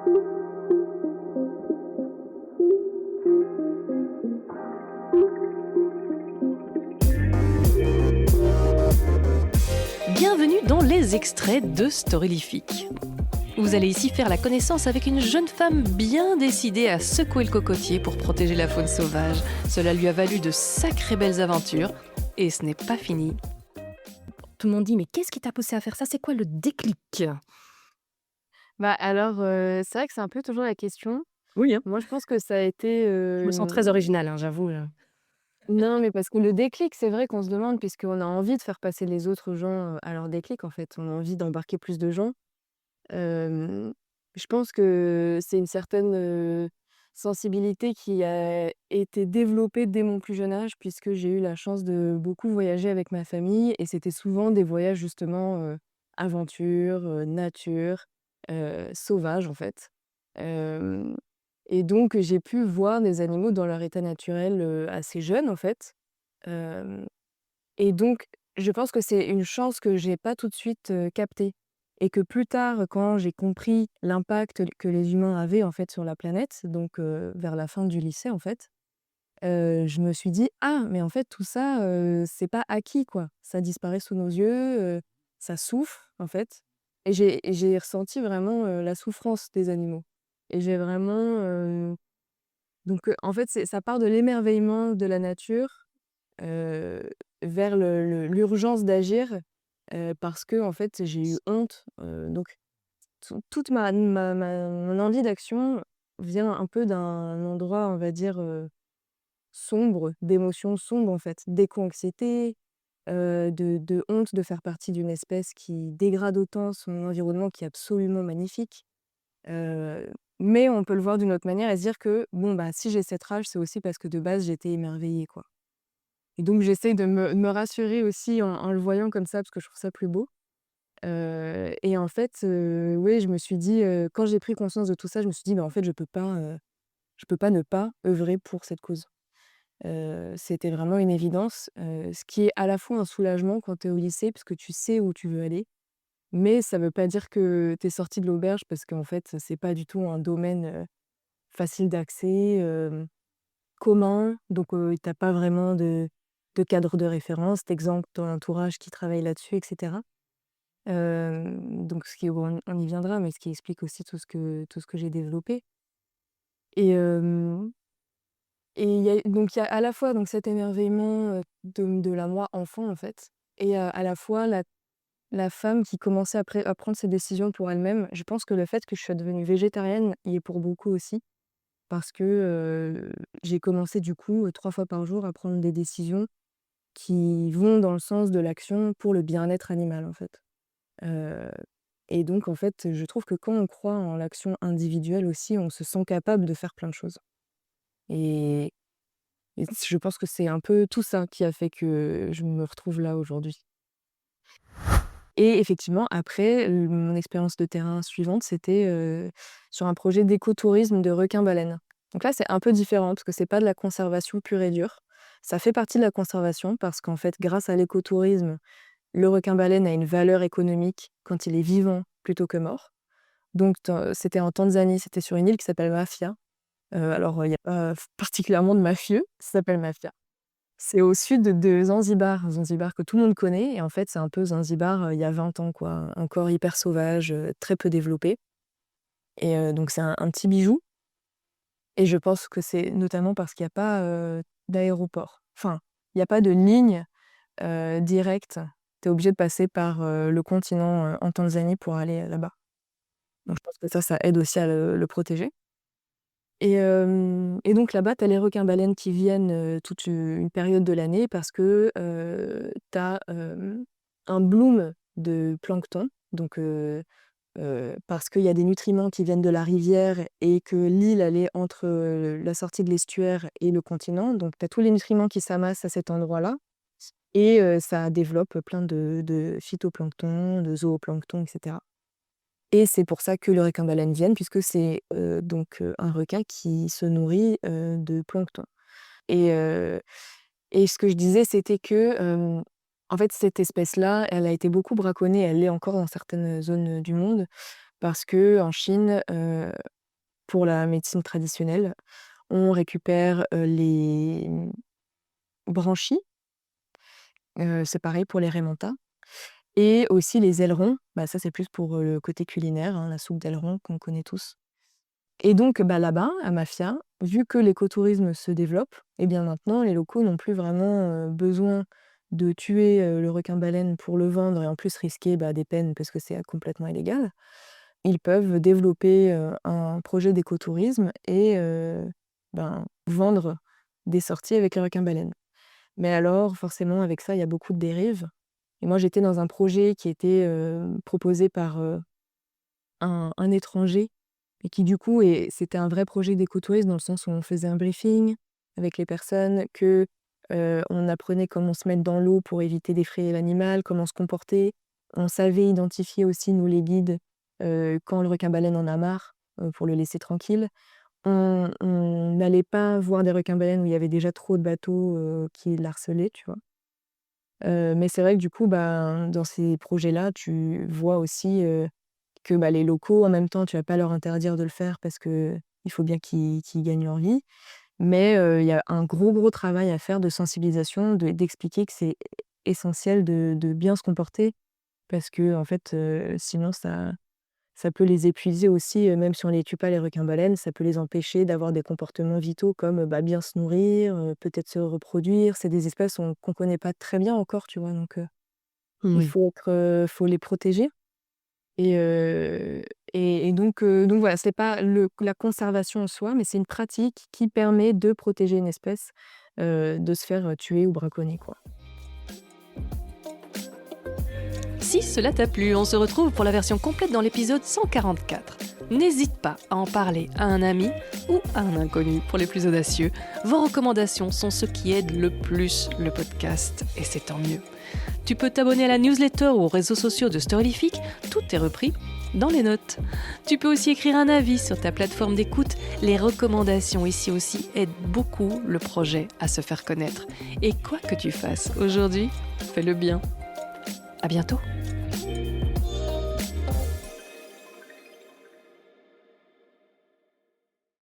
Bienvenue dans les extraits de Storylifique. Vous allez ici faire la connaissance avec une jeune femme bien décidée à secouer le cocotier pour protéger la faune sauvage. Cela lui a valu de sacrées belles aventures et ce n'est pas fini. Tout le monde dit: «Mais qu'est-ce qui t'a poussé à faire ça? C'est quoi le déclic?» Bah, alors, c'est vrai que c'est un peu toujours la question. Oui, hein. Moi, je pense que ça a été, Je me sens très originale, hein, j'avoue, non, mais parce que le déclic, c'est vrai qu'on se demande puisqu'on a envie de faire passer les autres gens, à leur déclic, en fait. On a envie d'embarquer plus de gens. Hem, je pense que c'est une certaine, sensibilité qui a été développée dès mon plus jeune âge puisque j'ai eu la chance de beaucoup voyager avec ma famille et c'était souvent des voyages justement, aventure, nature, sauvage, en fait. Hem Et donc j'ai pu voir des animaux dans leur état naturel, assez jeune, en fait. Hem et donc je pense que c'est une chance que j'ai pas tout de suite, captée et que plus tard, quand j'ai compris l'impact que les humains avaient, en fait, sur la planète, donc vers la fin du lycée, en fait, je me suis dit: «Ah, mais en fait tout ça, c'est pas acquis, quoi. Ça disparaît sous nos yeux, ça souffre, en fait» et j'ai ressenti vraiment, la souffrance des animaux et j'ai vraiment, en fait, ça part de l'émerveillement de la nature, heu, vers l'urgence d'agir, parce que en fait, j'ai eu honte, donc toute mon envie d'action vient un peu d'un endroit, on va dire, sombre, d'émotions sombres, en fait, d'éco-anxiété, de honte de faire partie d'une espèce qui dégrade autant son environnement qui est absolument magnifique. Heu, mais on peut le voir d'une autre manière et se dire que, bon, bah, si j'ai cette rage, c'est aussi parce que de base, j'étais émerveillée, quoi. Et donc j'essaie de me rassurer aussi en le voyant comme ça, parce que je trouve ça plus beau. Et en fait, oui, je me suis dit, quand j'ai pris conscience de tout ça, je me suis dit: «Mais en fait, je peux pas ne pas œuvrer pour cette cause». C'était vraiment une évidence, ce qui est à la fois un soulagement quand tu es au lycée, parce que tu sais où tu veux aller, mais ça veut pas dire que tu es sortie de l'auberge parce qu'en fait, c'est pas du tout un domaine, facile d'accès, commun, donc tu pas vraiment de cadre de référence, d'exemple dans l'entourage qui travaille là-dessus et cetera. Donc ce qui on y viendra, mais ce qui explique aussi tout ce que j'ai développé et il y a à la fois donc cet émerveillement, de la moi enfant, en fait et à la fois la femme qui commençait à prendre ses décisions pour elle-même. Je pense que le fait que je sois devenue végétarienne y est pour beaucoup aussi. Parce que, j'ai commencé du coup, 3 fois par jour à prendre des décisions qui vont dans le sens de l'action pour le bien-être animal, en fait. Heu et donc en fait, je trouve que quand on croit en l'action individuelle aussi, on se sent capable de faire plein de choses et je pense que c'est un peu tout ça qui a fait que je me retrouve là aujourd'hui. Et effectivement après, mon expérience de terrain suivante, c'était, sur un projet d'écotourisme de requins-baleines. Donc là, c'est un peu différent parce que c'est pas de la conservation pure et dure. Ça fait partie de la conservation parce qu'en fait, grâce à l'écotourisme, le requin-baleine a une valeur économique quand il est vivant plutôt que mort. Donc c'était en Tanzanie, c'était sur une île qui s'appelle Mafia. Alors, il y a pas particulièrement de mafieux, ça s'appelle Mafia. C'est au sud de Zanzibar, Zanzibar que tout le monde connaît et en fait, c'est un peu Zanzibar, il y a 20 ans quoi, encore hyper sauvage, très peu développé et donc c'est un petit bijou et je pense que c'est notamment parce qu'il y a pas, d'aéroport. Enfin, il y a pas de ligne, directe. Tu es obligé de passer par, le continent, en Tanzanie pour aller, là-bas. Donc je pense que ça aide aussi à le protéger et donc là-bas, tu as les requins-baleines qui viennent, toute une période de l'année parce que, tu as, un bloom de plancton. Donc parce qu'il y a des nutriments qui viennent de la rivière et que l'île, elle est entre, la sortie de l'estuaire et le continent. Donc tu as tous les nutriments qui s'amassent à cet endroit-là et ça développe plein de phytoplancton, de zooplancton et cetera. Et c'est pour ça que les requins-baleines viennent puisque c'est, un requin qui se nourrit, de plancton et ce que je disais, c'était que, en fait, cette espèce-là, elle a été beaucoup braconnée, elle l'est encore dans certaines zones, du monde parce qu'en Chine, pour la médecine traditionnelle. On récupère, les branchies, c'est pareil pour les Raymanta et aussi les ailerons. Bah, ça, c'est plus pour, le côté culinaire, hein, la soupe d'aileron qu'on connaît tous. Et donc, bah, là-bas, à Mafia, vu que l'écotourisme se développe, et bien maintenant les locaux n'ont plus vraiment, besoin de tuer, le requin-baleine pour le vendre et en plus risquer, bah, des peines parce que c'est, complètement illégal. Ils peuvent développer, un projet d'écotourisme et ben, vendre des sorties avec les requins-baleines. Mais alors forcément avec ça, il y a beaucoup de dérives et moi j'étais dans un projet qui était, proposé par, un étranger et qui du coup c'était un vrai projet d'écotourisme dans le sens où on faisait un briefing avec les personnes, que, on apprenait comment se mettre dans l'eau pour éviter d'effrayer l'animal, comment se comporter. On savait identifier aussi, nous les guides, quand le requin-baleine en a marre, pour le laisser tranquille. On n'allait pas voir des requins-baleines où il y avait déjà trop de bateaux, qui l'harcelaient, tu vois? Mais c'est vrai que du coup, ben, dans ces projets-là, tu vois aussi, que, bah, les locaux, en même temps, tu vas pas leur interdire de le faire parce qu'il faut bien qu'ils gagnent leur vie. Mais, il y a un gros, gros travail à faire de sensibilisation, d'expliquer que c'est essentiel de bien se comporter parce qu'en fait, sinon ça peut les épuiser aussi, même si on les tue pas les requins-baleines, ça peut les empêcher d'avoir des comportements vitaux comme, bah, bien se nourrir, peut-être se reproduire. C'est des espèces qu'on connaît pas très bien encore, tu vois? Donc, il Oui. faut faut les protéger et donc voilà, c'est pas la conservation en soi, mais c'est une pratique qui permet de protéger une espèce, de se faire, tuer ou braconner, quoi. Si cela t'a plu, on se retrouve pour la version complète dans l'épisode 144. N'hésite pas à en parler à un ami ou à un inconnu pour les plus audacieux. Vos recommandations sont ce qui aide le plus le podcast et c'est tant mieux. Tu peux t'abonner à la newsletter ou aux réseaux sociaux de Storylific, tout est repris dans les notes. Tu peux aussi écrire un avis sur ta plateforme d'écoute. Les recommandations ici aussi aident beaucoup le projet à se faire connaître. Et quoi que tu fasses aujourd'hui, fais-le bien. À bientôt.